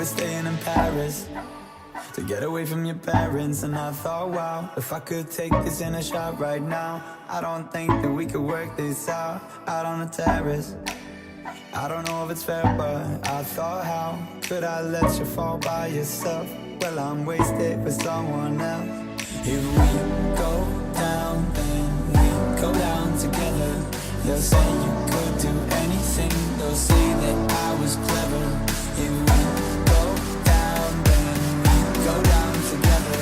were staying in Paris to get away from your parents, and I thought, wow, if I could take this in a shot right now, I don't think that we could work this out on the terrace. I don't know if it's fair, but I thought, how could I let you fall by yourself? Well, I'm wasted with someone else. If we go down, then we go down together. They'll say you could do anything, they'll say that I was clever. If we go down, then we go down together.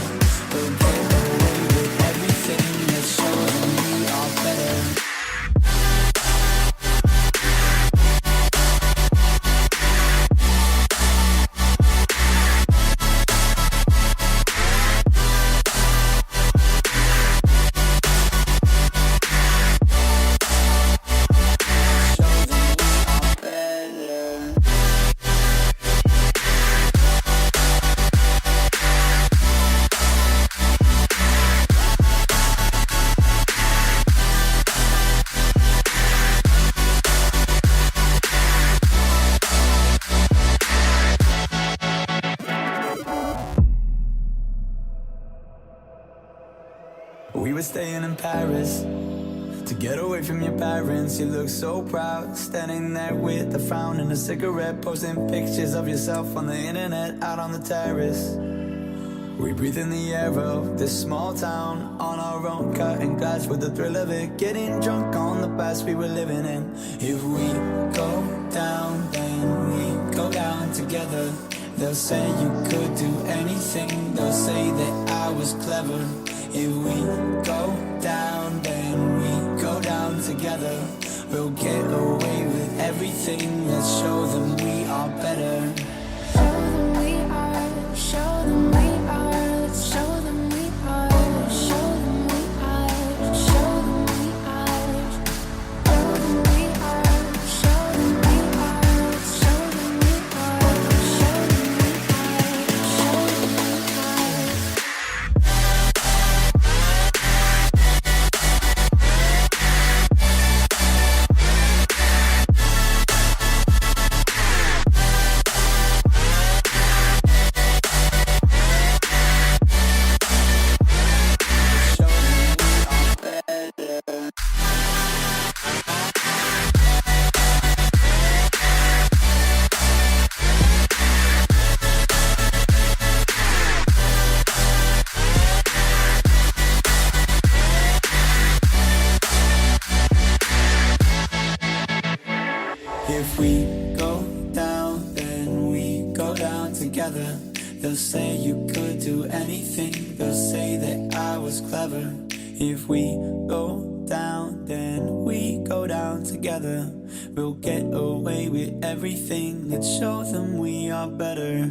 We'll get away with everything, let's show them we are better. We were staying in Paris to get away from your parents. You look so proud, standing there with a frown and a cigarette, posting pictures of yourself on the internet out on the terrace. We breathe in the air of this small town on our own, cutting glass with the thrill of it, getting drunk on the past we were living in. If we go down, then we go down together. They'll say you could do anything, they'll say that I was clever. If we go down, then we go down together. We'll get away with everything, let's show them we are better. Show them we are, show them we are, let's show them we are, show them we are, show them we are, show them we are, show them we are, let's show them we are, show them we are, show them we are. If we go down, then we go down together. They'll say you could do anything, they'll say that I was clever. If we go down, then we go down together. We'll get away with everything, let's show them we are better.